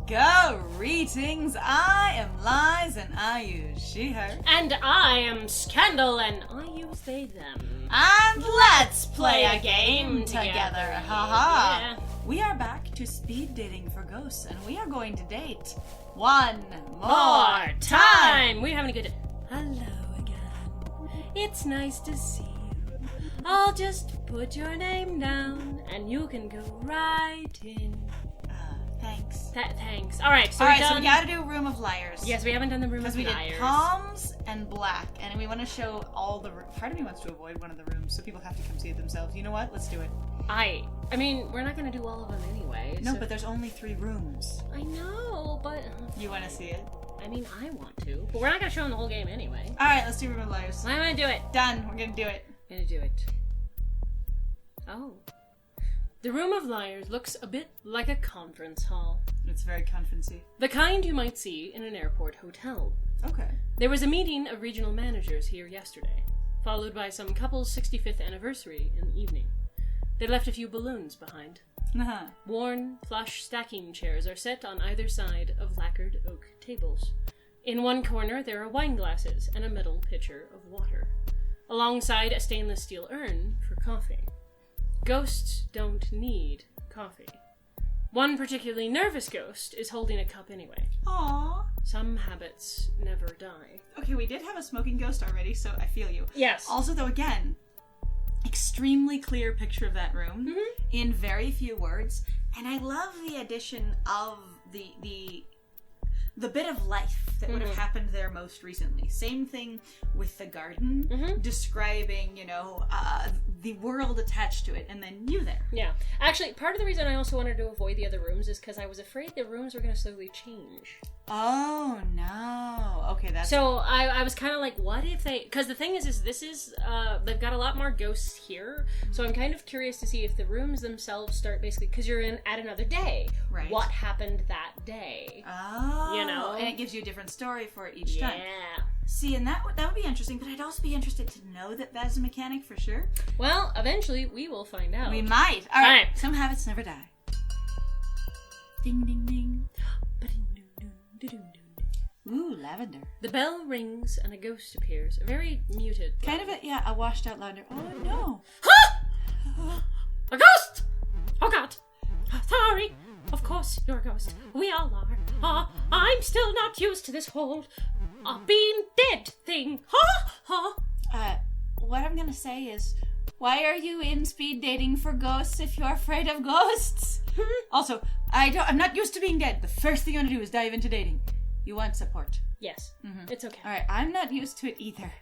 Greetings, I am Lyres and I use she, her. And I am Scandal and I use they, them. And let's play a game together. Haha. Yeah. We are back to speed dating for ghosts and we are going to date one More time! We're having a good... Hello again. It's nice to see you. I'll just put your name down and you can go right in. Thanks. Thanks. Alright, so we gotta do Room of Lyres. Yes, we haven't done the Room of Lyres. Because we did palms and black, and we want to show all the part of me wants to avoid one of the rooms, so people have to come see it themselves. You know what? Let's do it. I mean, we're not gonna do all of them anyway. No, so... but there's only 3 rooms. I know, but... You want to see it? I mean, I want to. But we're not gonna show them the whole game anyway. Alright, let's do Room of Lyres. I'm gonna do it. Done. We're gonna do it. I'm gonna do it. Oh. The Room of Lyres looks a bit like a conference hall. It's very conferency. The kind you might see in an airport hotel. Okay. There was a meeting of regional managers here yesterday, followed by some couple's 65th anniversary in the evening. They left a few balloons behind. Uh-huh. Worn, plush stacking chairs are set on either side of lacquered oak tables. In one corner there are wine glasses and a metal pitcher of water, alongside a stainless steel urn for coffee. Ghosts don't need coffee. One particularly nervous ghost is holding a cup anyway. Aww. Some habits never die. Okay, we did have a smoking ghost already, so I feel you. Yes. Also, though, again, extremely clear picture of that room in very few words, and I love the addition of the bit of life that would have happened there most recently. Same thing with the garden, describing, the world attached to it, and then you there. Yeah. Actually, part of the reason I also wanted to avoid the other rooms is because I was afraid the rooms were going to slowly change. Oh, no. Okay, that's... So I was kind of like, what if they... Because the thing is this is... they've got a lot more ghosts here, so I'm kind of curious to see if the rooms themselves start basically... Because you're in at another day. Right. What happened that day? Oh. You know? And it gives you a different story for each time. Yeah. See, and that would be interesting, but I'd also be interested to know that that's a mechanic for sure. Well, eventually we will find out. We might. All right. Some habits never die. Ding, ding, ding. Ooh, lavender. The bell rings and a ghost appears. A very muted. Kind of a washed out lavender. Oh, no. Huh! A ghost! Oh, God. Sorry. Of course you're a ghost. We all are. I'm still not used to this whole being dead thing. What I'm gonna say is, why are you in speed dating for ghosts if you're afraid of ghosts? Also, I'm not used to being dead. The first thing you want to do is dive into dating. You want support. Yes. It's okay. Alright, I'm not used to it either.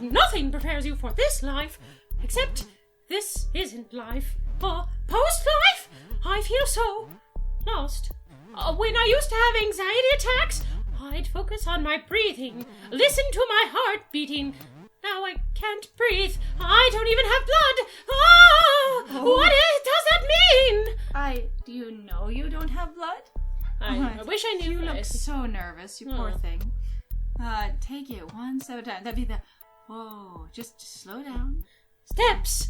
Nothing prepares you for this life, except this isn't life. Post-life? I feel so lost. When I used to have anxiety attacks, I'd focus on my breathing, listen to my heart beating. Now I can't breathe. I don't even have blood. What does that mean? Do you know you don't have blood? I wish I knew. You look so nervous, you poor thing. Take it one step at a time. That'd be the... Whoa, just slow down. Steps.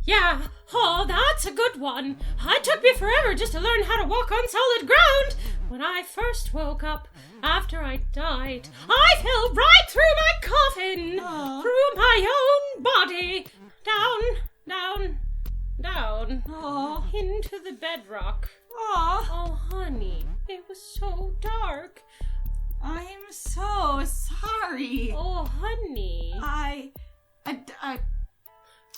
Yeah. Oh, that's a good one. It took me forever just to learn how to walk on solid ground. When I first woke up, after I died, I fell right through my coffin. Through my own body. Down. Into the bedrock. Oh, honey. It was so dark. I'm so sorry. Oh, honey.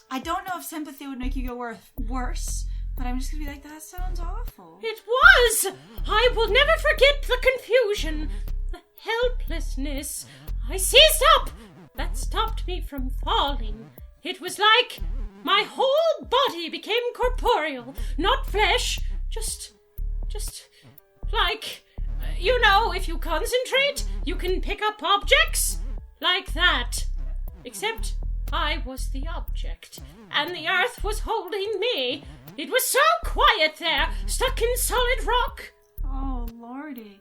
I don't know if sympathy would make you go worse, but I'm just gonna be like, that sounds awful. It was! I will never forget the confusion, the helplessness. I seized up! That stopped me from falling. It was like my whole body became corporeal, not flesh, just like, if you concentrate, you can pick up objects like that. Except I was the object, and the earth was holding me. It was so quiet there, stuck in solid rock. Oh, lordy.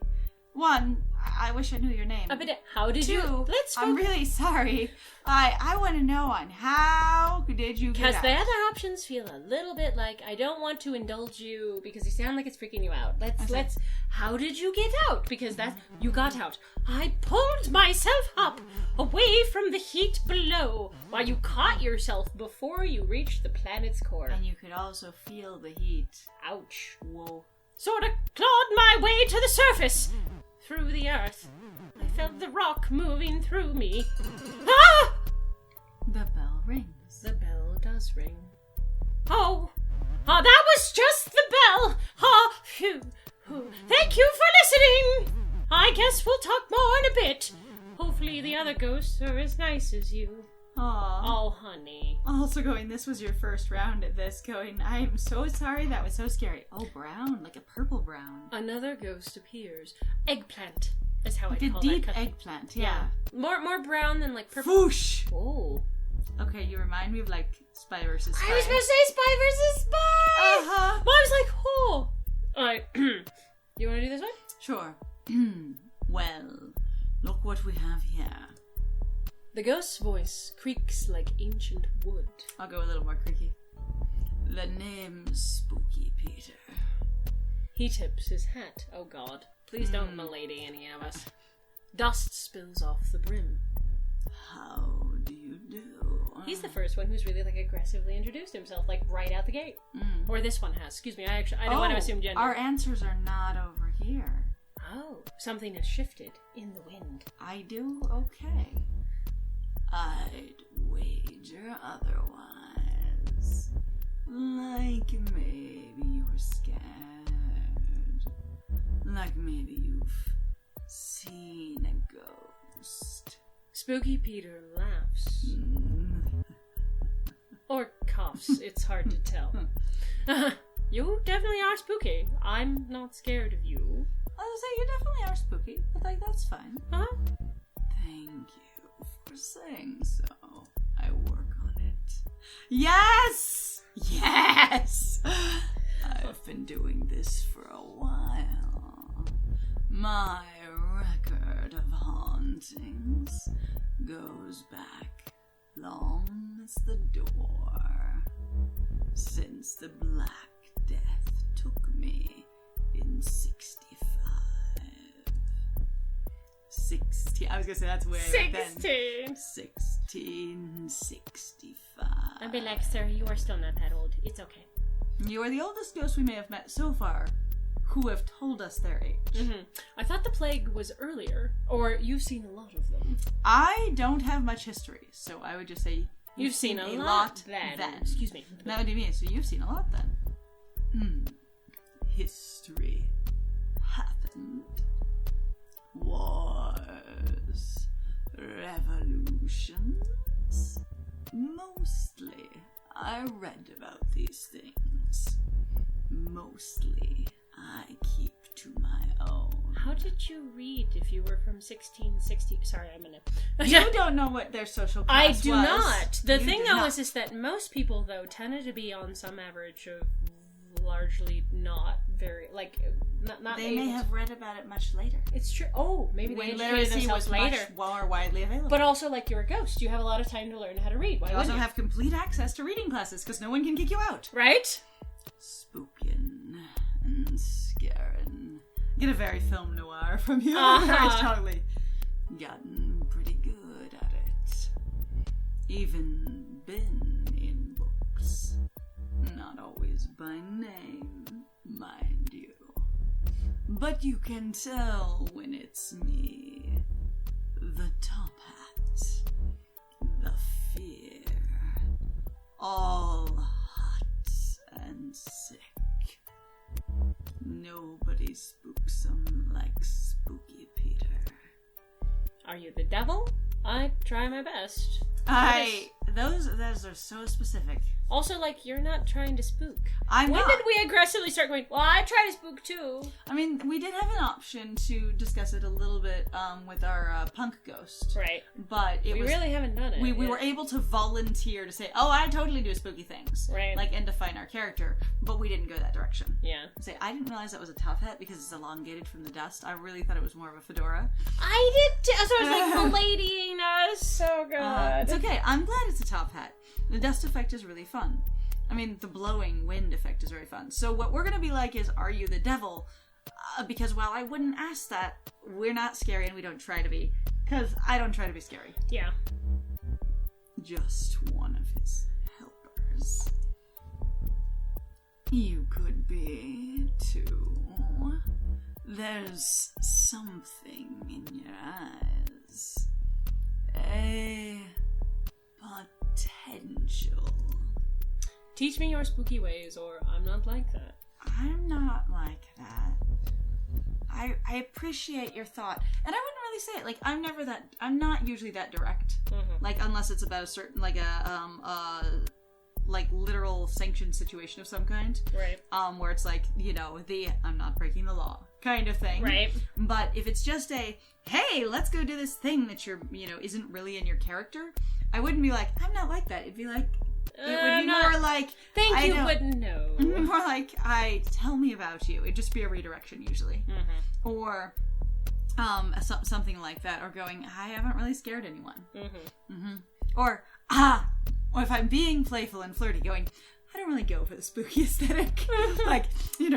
One, I wish I knew your name. But how did you? Let's I'm really sorry. I want to know on how did you get out? Because the other options feel a little bit like I don't want to indulge you because you sound like it's freaking you out. Let's. How did you get out? Because you got out. I pulled myself up away from the heat below while you caught yourself before you reached the planet's core. And you could also feel the heat. Ouch. Whoa. Sort of clawed my way to the surface through the earth. I felt the rock moving through me. Ah! The bell rings. The bell does ring. Oh, that was just the bell. Phew. Thank you for listening. I guess we'll talk more in a bit. Hopefully the other ghosts are as nice as you. Aww. Oh, honey. Also this was your first round at this, I'm so sorry, that was so scary. Oh, brown, like a purple brown. Another ghost appears. Eggplant is how like I call a deep that. eggplant, yeah. More brown than like purple. Whoosh! Oh. Okay, you remind me of like Spy vs. Spy. I was supposed to say Spy versus Spy! Uh-huh. Mom's like, oh. Alright. You want to do this one? Sure. Well, look what we have here. The ghost's voice creaks like ancient wood. I'll go a little more creaky. The name's Spooky Peter. He tips his hat. Oh god. Please don't milady any of us. Dust spills off the brim. How do you do? He's the first one who's really like aggressively introduced himself, like right out the gate. Or this one has. Excuse me, I don't want to assume gender. Our answers are not over here. Oh, something has shifted in the wind. I do okay. I'd wager otherwise. Like maybe you're scared. Like maybe you've seen a ghost. Spooky Peter laughs. Or coughs. It's hard to tell. You definitely are spooky. I'm not scared of you. I was say you definitely are spooky, but that's fine. Huh? Thank you for saying so. I work on it. Yes! Yes! I've been doing this for a while. My record of hauntings goes back long as the door. Since the Black Death took me in 65. 16. I was gonna say that's way back then. 1665. I'd be like, sir, you are still not that old. It's okay. You are the oldest ghost we may have met so far who have told us their age. Mm-hmm. I thought the plague was earlier, or you've seen a lot of them. I don't have much history, so I would just say you've seen a lot then. Excuse me. That would be me, so you've seen a lot then. History happened. Wars. Revolutions. Mostly, I read about these things. Mostly, I keep to my own. How did you read if you were from 1660? Sorry, I'm gonna... You don't know what their social class I was. do not. The thing, though, not. is that most people, though, tended to be on some average of largely not very, like, not They may have read about it much later. It's true. Oh, maybe they educated themselves later. Much more widely available. But also, like, you're a ghost. You have a lot of time to learn how to read. Why you also wouldn't you? have complete access to reading classes because no one can kick you out. Right? Spookin' and scarin'. Get a very film noir from you. Uh-huh. Very strongly. Gotten pretty good at it. Even been in books. Not always by name, mind you. But you can tell when it's me. The top hat. The fear. All hot and sick. Nobody spooks 'em like Spooky Peter. Are you the devil? I try my best. Those are so specific. Also, like, you're not trying to spook. I'm When not. did we aggressively start going, well, I try to spook too? I mean, we did have an option to discuss it a little bit with our punk ghost. Right. But We really haven't done it. we yet. were able to volunteer to say, oh, I totally do spooky things. Right. Like, and define our character. But we didn't go that direction. Yeah. Say, I didn't realize that was a top hat because it's elongated from the dust. I really thought it was more of a fedora. I did too. So I was like, miladying us. So good. It's okay. I'm glad it's a top hat. The dust effect is really fun. I mean, the blowing wind effect is very fun. So what we're going to be like is, are you the devil? Because while I wouldn't ask that, we're not scary and we don't try to be. Because I don't try to be scary. Yeah. Just one of his helpers. You could be, too. There's something in your eyes. A potential. Teach me your spooky ways, or I'm not like that. I'm not like that. I appreciate your thought. And I wouldn't really say it. Like, I'm not usually that direct. Mm-hmm. Like, unless it's about a certain, like, like, literal sanctioned situation of some kind. Right. Where it's like, you know, I'm not breaking the law kind of thing. Right. But if it's just a, hey, let's go do this thing that isn't really in your character, I wouldn't be like, I'm not like that. It'd be like, it would be more like, Thank you, but no. more like, tell me about you. It'd just be a redirection usually. Mm-hmm. Or something like that. Or going, I haven't really scared anyone. Mm-hmm. Mm-hmm. Or if I'm being playful and flirty, going, I don't really go for the spooky aesthetic. Like,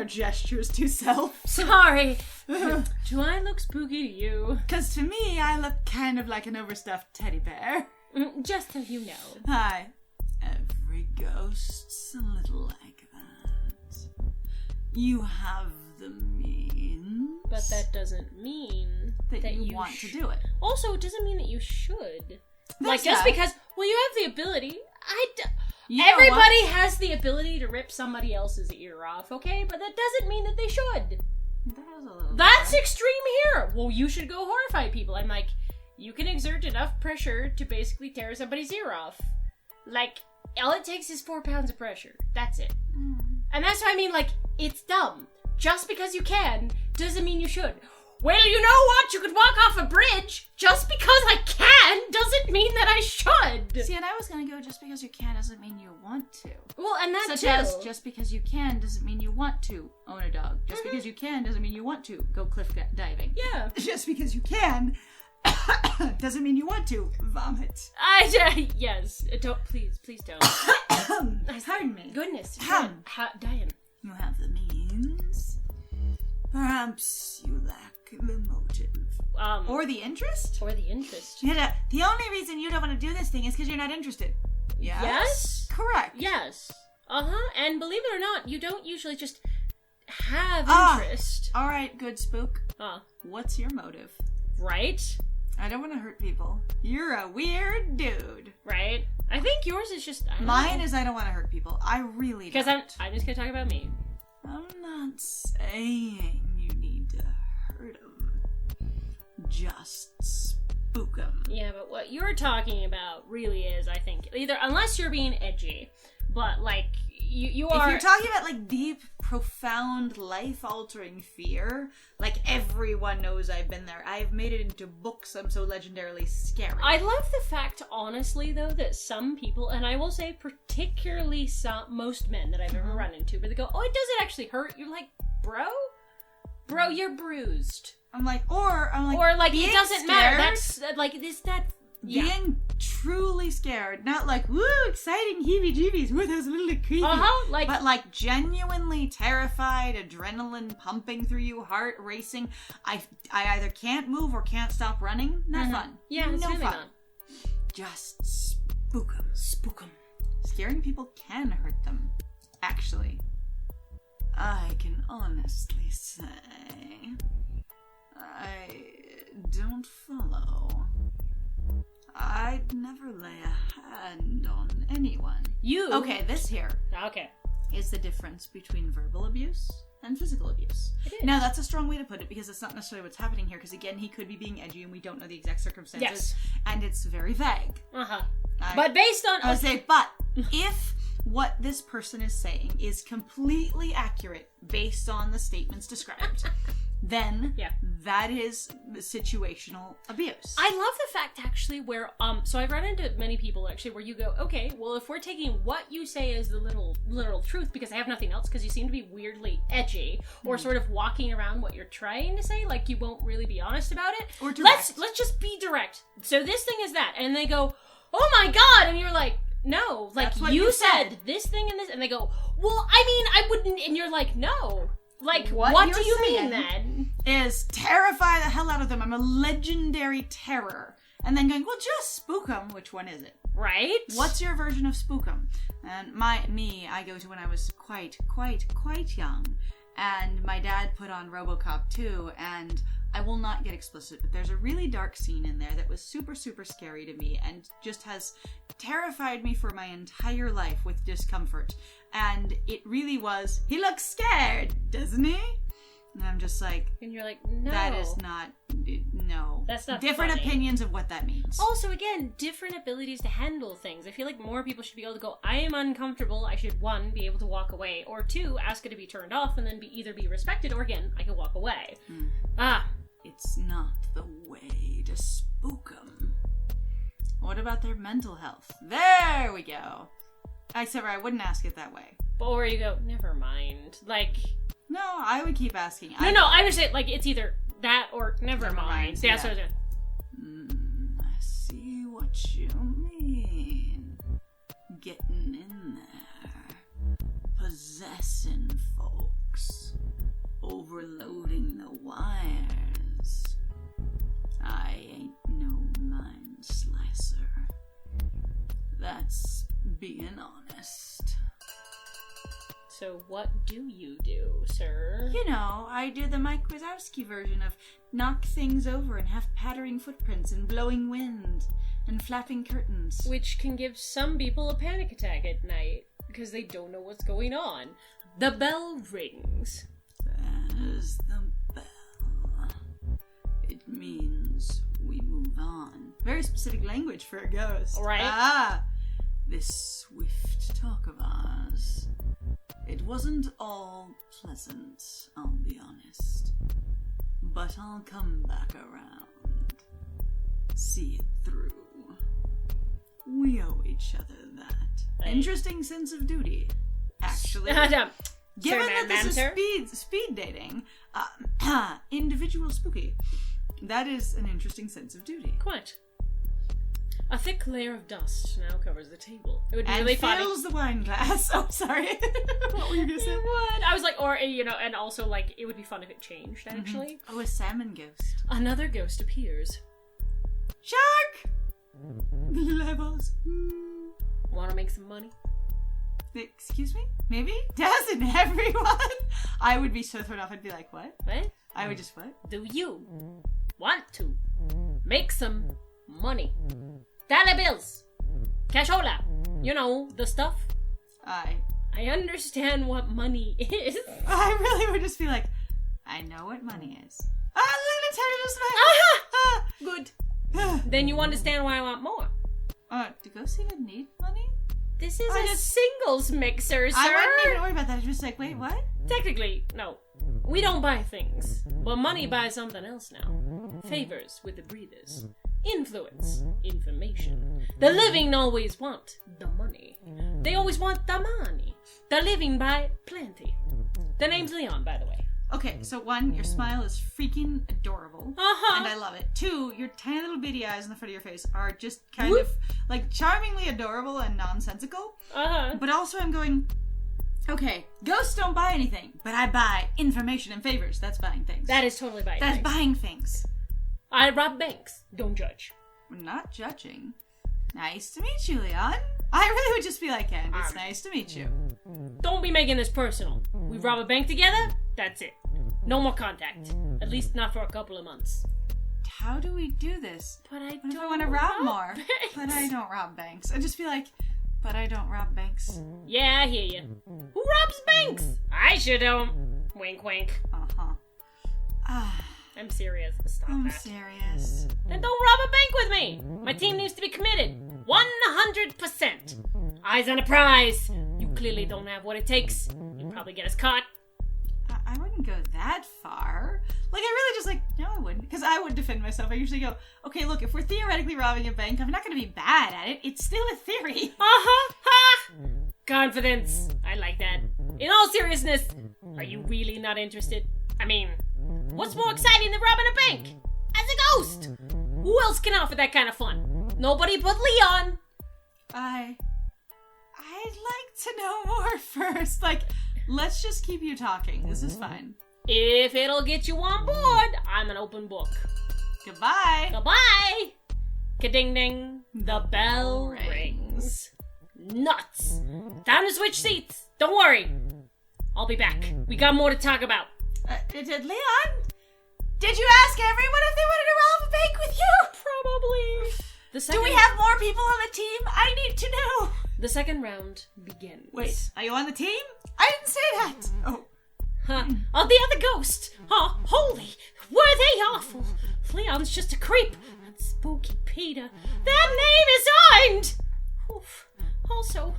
gestures to self. Sorry. Do I look spooky to you? Because to me, I look kind of like an overstuffed teddy bear. Just so you know. Hi. Every ghost's a little like that. You have the means. But that doesn't mean that you want to do it. Also, it doesn't mean that you should. That's Just that. because, well, you have the ability. You know Everybody what? has the ability to rip somebody else's ear off, okay? But that doesn't mean that they should. That was a little That's bit. extreme here. Well, you should go horrify people. I'm like, you can exert enough pressure to basically tear somebody's ear off. Like, all it takes is 4 pounds of pressure. That's it. And that's what I mean, like, it's dumb. Just because you can doesn't mean you should. Well, you know what? You could walk off a bridge. Just because I can doesn't mean that I should. See, and I was gonna go, just because you can doesn't mean you want to. Well, and that Such too. as, just because you can doesn't mean you want to own a dog. Just because you can doesn't mean you want to go cliff diving. Yeah. Just because you can doesn't mean you want to vomit. Yes. Don't, please don't. Pardon me. Goodness. Ham. Diane. You have the means. Perhaps you lack the motive. Or the interest? Or the interest. The only reason you don't want to do this thing is because you're not interested. Yes? Yes? Correct. Yes. Uh-huh. And believe it or not, you don't usually just have interest. Alright, good spook. Uh, What's your motive? right? I don't want to hurt people. You're a weird dude. Right? I think yours is just... Mine is I don't want to hurt people. I really don't. Because I'm just gonna talk about me. I'm not saying you need to hurt them. Just spook them. Yeah, but what you're talking about really is, I think, either... Unless you're being edgy, but, like, you are... If you're talking about, like, deep, profound, life-altering fear, like, everyone knows I've been there. I've made it into books. I'm so legendarily scary. I love the fact, honestly, though, that some people, and I will say particularly most men that I've ever run into, where they go, oh, it doesn't actually hurt. You're like, bro, you're bruised. I'm like, or it doesn't matter. scared, That's, like, yeah. Being truly scared, not like, woo, exciting heebie-jeebies, woo, that was a little creepy. But like genuinely terrified, adrenaline pumping through you, heart racing. I either can't move or can't stop running. Not fun. Yeah, it's no really fun. not. Just spook them. Spook 'em. Scaring people can hurt them, actually. I can honestly say, I don't follow. I'd never lay a hand on anyone. Okay, this here Okay. is the difference between verbal abuse and physical abuse. It is. Now, that's a strong way to put it because it's not necessarily what's happening here, because again, he could be being edgy and we don't know the exact circumstances. Yes. And it's very vague. Uh-huh. I But based on... would say, but if what this person is saying is completely accurate based on the statements described, then that is situational abuse. I love the fact, actually, where, so I've run into many people, actually, where you go, okay, well, if we're taking what you say as the literal truth, because I have nothing else, because you seem to be weirdly edgy, or sort of walking around what you're trying to say, like you won't really be honest about it. Or direct. Let's just be direct. So this thing is that. And they go, oh my god! And you're like, no, like, you said this thing and this, and they go, well, I mean, I wouldn't, and you're like, no. Like, what do you mean, then? Is terrify the hell out of them. I'm a legendary terror. And then going, well, just spook 'em. Which one is it? Right? What's your version of spook 'em? And I go to when I was quite young. And my dad put on RoboCop 2, and I will not get explicit, but there's a really dark scene in there that was super, super scary to me and just has terrified me for my entire life with discomfort. And it really was, he looks scared, doesn't he? And I'm just like... And you're like, no. That is not... No. That's not Different funny. Opinions of what that means. Also, again, different abilities to handle things. I feel like more people should be able to go, I am uncomfortable, I should, 1, be able to walk away, or 2, ask it to be turned off, and then either be respected, or again, I can walk away. It's not the way to spook them. What about their mental health? There we go. Except for I wouldn't ask it that way. Or you go, never mind. Like... No, I would keep asking. No, I would say, like, it's either that or never mind. Yeah, so I see what you mean. Getting in there. Possessing folks. Overloading the wires. I ain't no mind slicer. That's being honest. So what do you do, sir? You know, I do the Mike Wazowski version of knock things over and have pattering footprints and blowing wind and flapping curtains. Which can give some people a panic attack at night because they don't know what's going on. The bell rings. There's the bell. It means we move on. Very specific language for a ghost. Right. This swift talk of ours. It wasn't all pleasant, I'll be honest. But I'll come back around. See it through. We owe each other that. Interesting sense of duty, actually. Given that this is speed dating, individual spooky. That is an interesting sense of duty. Quite. A thick layer of dust now covers the table. It would be really funny. And fills the wine glass. Oh, sorry. What were you going to say? It would. I was like, or, you know, and also, like, it would be fun if it changed, actually. Oh, a salmon ghost. Another ghost appears. Shark! Little eyeballs. Want to make some money? Excuse me? Maybe? Doesn't everyone? I would be so thrown off. I'd be like, what? What? I would just, what? Do you want to make some money? Dollar bills. Cashola. You know, the stuff. I understand what money is. I really would just be like, I know what money is. Good. Then you understand why I want more. Do ghosts even need money? This is a singles mixer, sir. I wouldn't even worry about that. I'd just like, wait, what? Technically, no. We don't buy things. But money buys something else now. Favors with the breathers. Influence. Information. The living always want the money. They always want the money. The living buy plenty. The name's Leon, by the way. Okay, so 1, your smile is freaking adorable. And I love it. 2, your tiny little beady eyes in the front of your face are just kind of, like, charmingly adorable and nonsensical. But also I'm going, okay, ghosts don't buy anything, but I buy information and favors. That's buying things. That is totally buying things. That's buying things. I rob banks. Don't judge. We're not judging. Nice to meet you, Leon. I really would just be like, and it's nice to meet you. Don't be making this personal. We rob a bank together, that's it. No more contact. At least not for a couple of months. How do we do this? But I what if I want to rob more? Banks. But I don't rob banks. I just feel like, but I don't rob banks. Yeah, I hear you. Who robs banks? I sure don't. Wink, wink. I'm serious. Stop I'm that. serious. Then don't rob a bank with me. My team needs to be committed. 100%. Eyes on a prize. clearly don't have what it takes. He'd probably get us caught. I wouldn't go that far. Like, I really just no, I wouldn't. Because I would defend myself. I usually go, okay, look, if we're theoretically robbing a bank, I'm not going to be bad at it. It's still a theory. Uh-huh, ha! Confidence. I like that. In all seriousness, are you really not interested? I mean, what's more exciting than robbing a bank? As a ghost! Who else can offer that kind of fun? Nobody but Leon! I'd like to know more first. Let's just keep you talking. This is fine. If it'll get you on board, I'm an open book. Goodbye. Goodbye! Ka-ding-ding. The bell rings. Nuts! Time to switch seats. Don't worry. I'll be back. We got more to talk about. Leon? Did you ask everyone if they wanted to rob a bank with you? Probably. Do we have more people on the team? I need to know. The second round begins. Wait, are you on the team? I didn't say that. Oh. Oh, the other ghost. Oh, holy, were they awful. Leon's just a creep. And Spooky Peter. That name is signed. Oof. Also,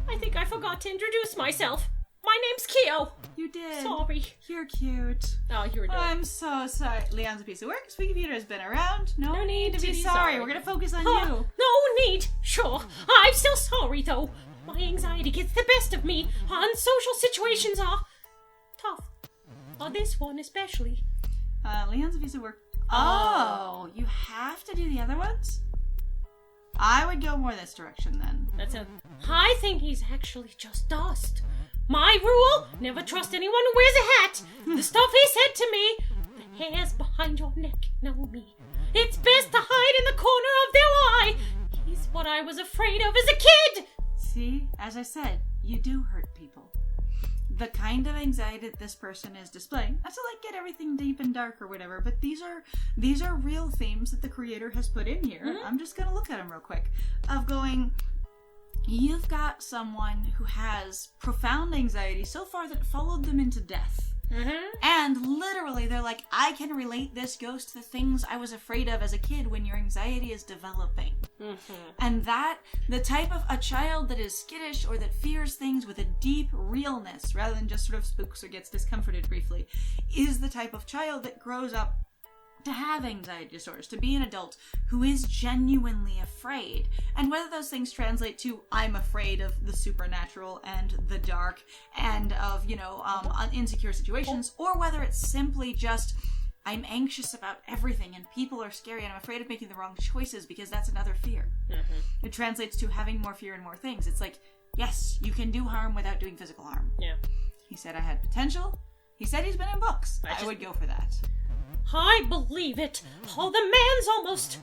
I think I forgot to introduce myself. My name's Keo. You did. Sorry. You're cute. Oh, you're adorable. I'm so sorry. Leon's a piece of work. Spooky Peter has been around. No need to be sorry. We're gonna focus on you. No need. Sure. I'm still sorry, though. My anxiety gets the best of me, and social situations are tough. This one especially. Leon's a piece of work. Oh, you have to do the other ones? I would go more this direction then. I think he's actually just dust. My rule, never trust anyone who wears a hat. The stuff he said to me, the hairs behind your neck know me. It's best to hide in the corner of their eye. He's what I was afraid of as a kid. See, as I said, you do hurt people. The kind of anxiety that this person is displaying, not to get everything deep and dark or whatever, but these are real themes that the creator has put in here. Mm-hmm. I'm just gonna look at them real quick. Of going, you've got someone who has profound anxiety so far that it followed them into death. Mm-hmm. And literally, they're like, I can relate this ghost to the things I was afraid of as a kid when your anxiety is developing. Mm-hmm. And that, the type of a child that is skittish or that fears things with a deep realness, rather than just sort of spooks or gets discomforted briefly, is the type of child that grows up to have anxiety disorders, to be an adult who is genuinely afraid. And whether those things translate to, I'm afraid of the supernatural and the dark and of, insecure situations, or whether it's simply just, I'm anxious about everything and people are scary and I'm afraid of making the wrong choices because that's another fear. Mm-hmm. It translates to having more fear and more things. It's like, yes, you can do harm without doing physical harm. Yeah. He said I had potential. He said he's been in books. I would go for that. I believe it. Oh, the man's almost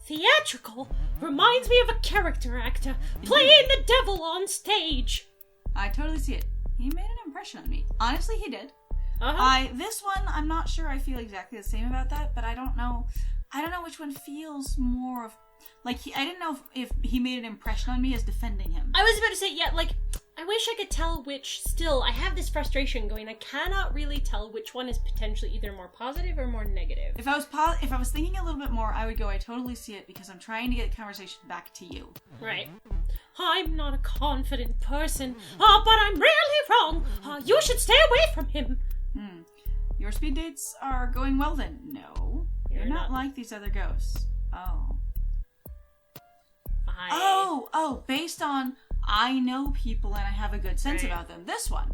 theatrical. Reminds me of a character actor playing the devil on stage. I totally see it. He made an impression on me. Honestly, he did. This one, I'm not sure I feel exactly the same about that, but I don't know which one feels more of, I didn't know if he made an impression on me as defending him. I was about to say, I wish I could tell which. Still, I have this frustration going. I cannot really tell which one is potentially either more positive or more negative. If I was thinking a little bit more, I would go, I totally see it because I'm trying to get the conversation back to you. Right. I'm not a confident person, but I'm really wrong. You should stay away from him. Your speed dates are going well then? No. You're not like these other ghosts. Oh. Based on I know people and I have a good sense about them. This one.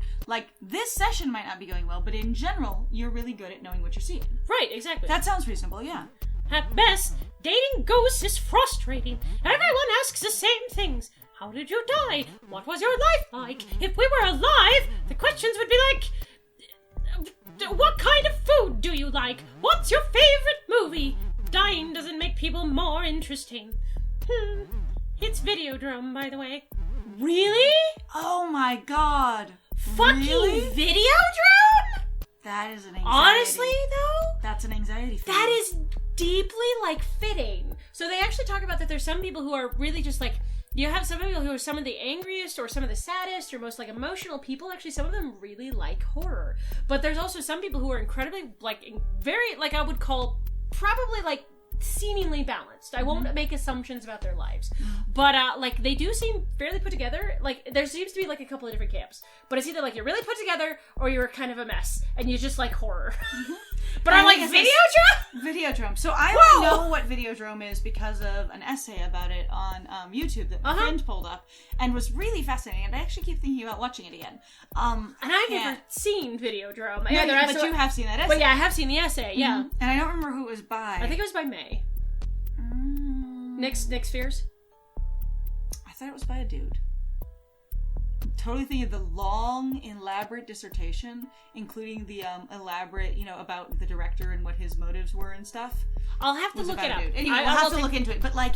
This session might not be going well, but in general, you're really good at knowing what you're seeing. Right, exactly. That sounds reasonable, yeah. At best, dating ghosts is frustrating. Everyone asks the same things. How did you die? What was your life like? If we were alive, the questions would be like, what kind of food do you like? What's your favorite movie? Dying doesn't make people more interesting. It's Videodrome, by the way. Really? Oh my god. Fucking really? Videodrome? That is an anxiety. Honestly, though? That's an anxiety thing. That is deeply, fitting. So they actually talk about that there's some people who are really just, you have some people who are some of the angriest or some of the saddest or most, emotional people. Actually, some of them really like horror. But there's also some people who are incredibly, very, I would call probably, seemingly balanced. I won't make assumptions about their lives. But, like, they do seem fairly put together. Like, there seems to be, like, a couple of different camps. But it's either, like, you're really put together, or you're kind of a mess, and you just like horror. But I'm like, Videodrome? Videodrome. So I only know what Videodrome is because of an essay about it on YouTube that my friend pulled up, and was really fascinating, and I actually keep thinking about watching it again. And I've never seen Videodrome. No, but you have seen that essay. But yeah, I have seen the essay, yeah. And I don't remember who it was by. I think it was by May. Nick Spears? I thought it was by a dude. I'm totally thinking of the long, elaborate dissertation, including the elaborate, about the director and what his motives were and stuff. I'll have to look it up. Anyway, I'll have to look into it. But, like,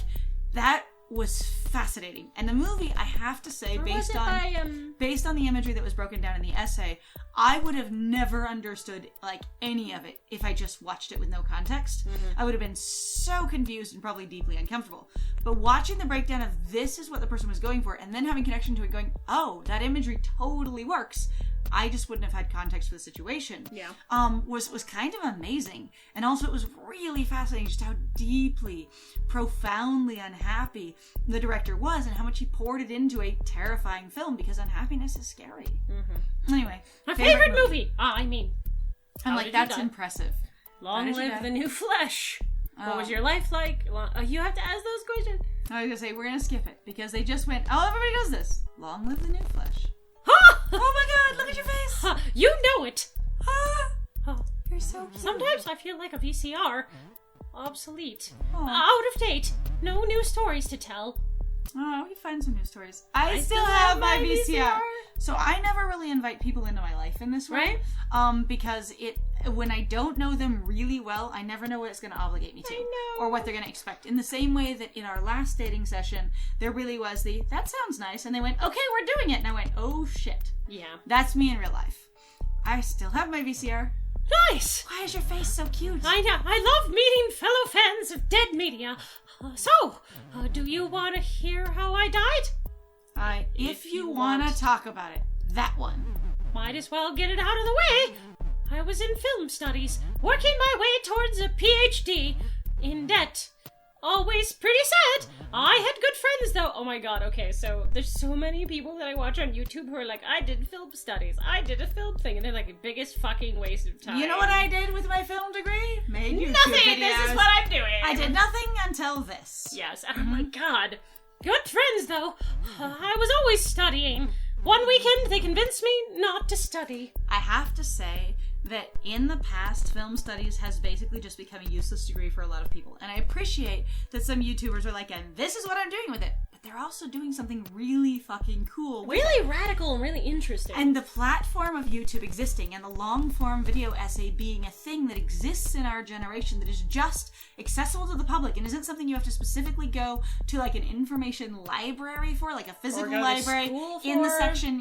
that was fascinating. And the movie, I have to say, based on the imagery that was broken down in the essay, I would have never understood, like, any of it if I just watched it with no context. I would have been so confused and probably deeply uncomfortable. But watching the breakdown of this is what the person was going for, and then having connection to it going, oh, that imagery totally works, I just wouldn't have had context for the situation. Yeah. Was kind of amazing. And also it was really fascinating just how deeply, profoundly unhappy the director was and how much he poured it into a terrifying film, because unhappiness is scary. Anyway. My favorite movie! I'm like, that's impressive. Long live the new flesh. What was your life like? You have to ask those questions. I was going to say, we're going to skip it, because they just went, oh, everybody does this. Long live the new flesh. Oh my god, look at your face! You know it! You're so cute. Sometimes I feel like a VCR. Obsolete. Out of date. No new stories to tell. Oh, we find some new stories. I still have my VCR. So I never really invite people into my life in this way. Right? Because when I don't know them really well, I never know what it's going to obligate me to. Or what they're going to expect. In the same way that in our last dating session, there really was that sounds nice. And they went, okay, we're doing it. And I went, oh shit. Yeah. That's me in real life. I still have my VCR. Nice! Why is your face so cute? I know. I love meeting fellow fans of dead media. Do you want to hear how I died? If you want to talk about it. That one. Might as well get it out of the way. I was in film studies, working my way towards a PhD. In debt. Always pretty sad. I had good friends, though. Oh my god, okay, so there's so many people that I watch on YouTube who are like, I did film studies. I did a film thing. And they're like, biggest fucking waste of time. You know what I did with my film degree? Made YouTube nothing! Videos. This is what I'm doing. I did nothing until this. Yes, oh my god. Good friends, though. I was always studying. One weekend, they convinced me not to study. I have to say that in the past, film studies has basically just become a useless degree for a lot of people. And I appreciate that some YouTubers are like, and this is what I'm doing with it. But they're also doing something really fucking cool with really radical and really interesting. And the platform of YouTube existing and the long-form video essay being a thing that exists in our generation that is just accessible to the public and isn't something you have to specifically go to like an information library for, like a physical library in the section,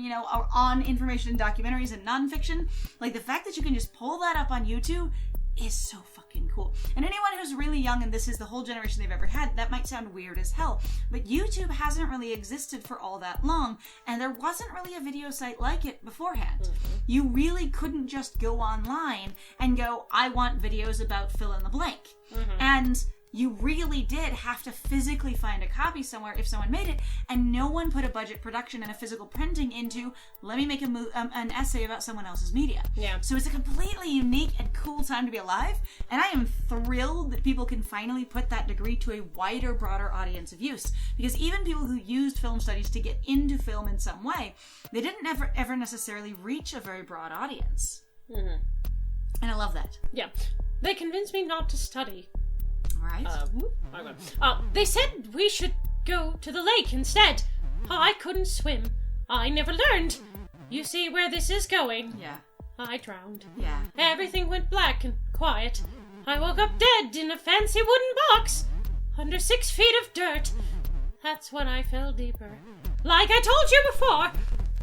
on information and documentaries and nonfiction. Like the fact that you can just pull that up on YouTube is so fucking cool. And anyone who's really young and this is the whole generation they've ever had, that might sound weird as hell. But YouTube hasn't really existed for all that long, and there wasn't really a video site like it beforehand. You really couldn't just go online and go, I want videos about fill in the blank. And you really did have to physically find a copy somewhere if someone made it, and no one put a budget production and a physical printing into, let me make an essay about someone else's media. Yeah. So it's a completely unique and cool time to be alive, and I am thrilled that people can finally put that degree to a wider, broader audience of use. Because even people who used film studies to get into film in some way, they didn't ever necessarily reach a very broad audience. And I love that. Yeah. They convinced me not to study. Right. They said we should go to the lake instead. I couldn't swim. I never learned. You see where this is going? Yeah. I drowned. Yeah. Everything went black and quiet. I woke up dead in a fancy wooden box, under 6 feet of dirt. That's when I fell deeper. Like I told you before,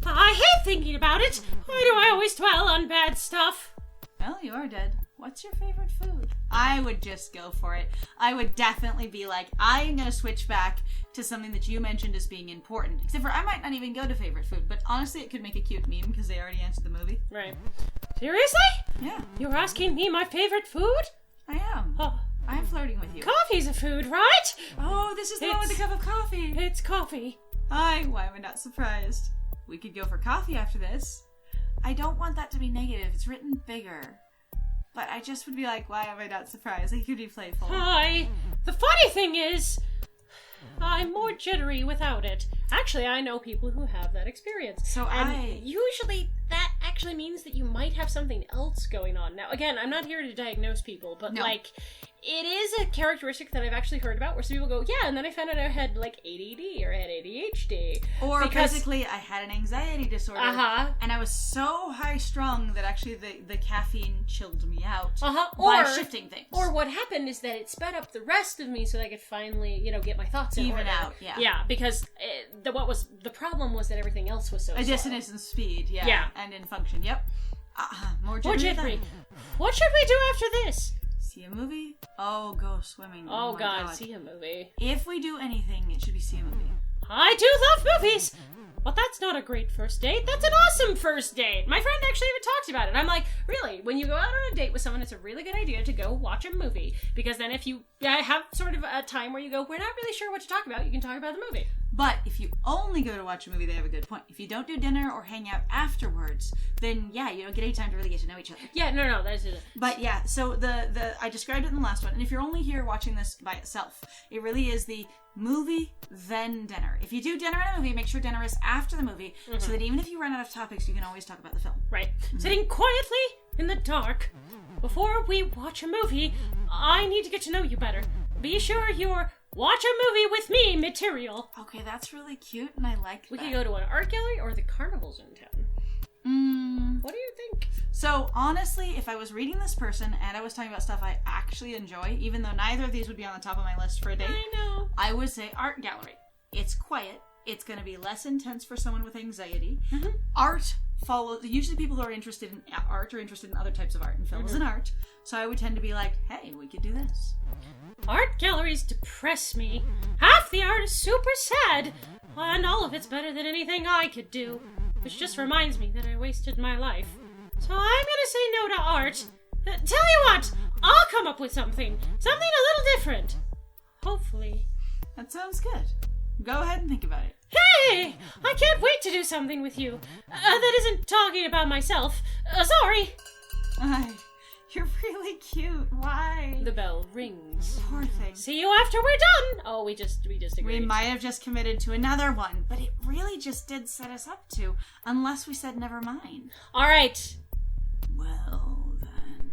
I hate thinking about it. Why do I always dwell on bad stuff? Well, you are dead. What's your favorite food? I would just go for it. I would definitely be like, I'm going to switch back to something that you mentioned as being important. Except for I might not even go to favorite food, but honestly it could make a cute meme because they already answered the movie. Right. Seriously? Yeah. You're asking me my favorite food? I am. I'm flirting with you. Coffee's a food, right? Oh, this is the one with the cup of coffee. It's coffee. Why am I not surprised? We could go for coffee after this. I don't want that to be negative. It's written bigger. But I just would be like, why am I not surprised? Like, you could be playful. Hi. The funny thing is, I'm more jittery without it. Actually, I know people who have that experience. Usually that actually means that you might have something else going on. Now, again, I'm not here to diagnose people, but it is a characteristic that I've actually heard about where some people go, yeah, and then I found out I had ADD or I had ADHD. Or basically I had an anxiety disorder. And I was so high strung that actually the caffeine chilled me out by shifting things. Or what happened is that it sped up the rest of me so that I could finally, get my thoughts in order. out. Yeah, because the problem was that everything else was so slow. Dissonance in speed, and in function. Yep. More jittery. What should we do after this? See a movie? Oh, go swimming. Oh God, see a movie. If we do anything, it should be see a movie. I do love movies! But that's not a great first date. That's an awesome first date. My friend actually even talked about it. I'm like, really, when you go out on a date with someone, it's a really good idea to go watch a movie. Because then if you have sort of a time where you go, we're not really sure what to talk about, you can talk about the movie. But if you only go to watch a movie, they have a good point. If you don't do dinner or hang out afterwards, then you don't get any time to really get to know each other. Yeah, no, that's it. But yeah, so I described it in the last one, and if you're only here watching this by itself, it really is the movie, then dinner. If you do dinner and a movie, make sure dinner is after the movie, so that even if you run out of topics, you can always talk about the film. Right. Sitting quietly in the dark, before we watch a movie, I need to get to know you better. Be sure you're watch a movie with me material. Okay, that's really cute, and I like that. We could go to an art gallery or the carnivals in town. What do you think? So, honestly, if I was reading this person and I was talking about stuff I actually enjoy, even though neither of these would be on the top of my list for a date, I know. I would say art gallery. It's quiet. It's going to be less intense for someone with anxiety. Art follows... Usually people who are interested in art are interested in other types of art, and Phil is in art. So I would tend to be like, hey, we could do this. Art galleries depress me. Half the art is super sad, and all of it's better than anything I could do. Which just reminds me that I wasted my life. So I'm gonna say no to art. Tell you what, I'll come up with something. Something a little different. Hopefully. That sounds good. Go ahead and think about it. Hey! I can't wait to do something with you. That isn't talking about myself. Sorry. You're really cute. Why? The bell rings. Poor thing. See you after we're done. Oh, we just agreed. We might have just committed to another one, but it really just did set us up to, unless we said never mind. All right. Well, then.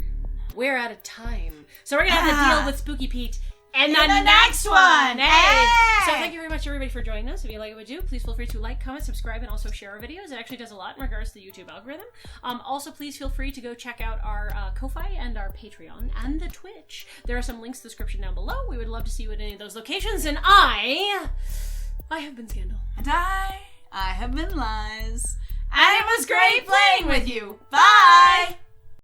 We're out of time. So we're going to have to deal with Spooky Pete in the next one. Hey! So thank you very much, everybody, for joining us. If you like what we do, please feel free to like, comment, subscribe, and also share our videos. It actually does a lot in regards to the YouTube algorithm. Also, please feel free to go check out our Ko-Fi and our Patreon and the Twitch. There are some links in the description down below. We would love to see you at any of those locations. And I have been Scandal. And I have been Lyres. And it was great playing with you. Bye!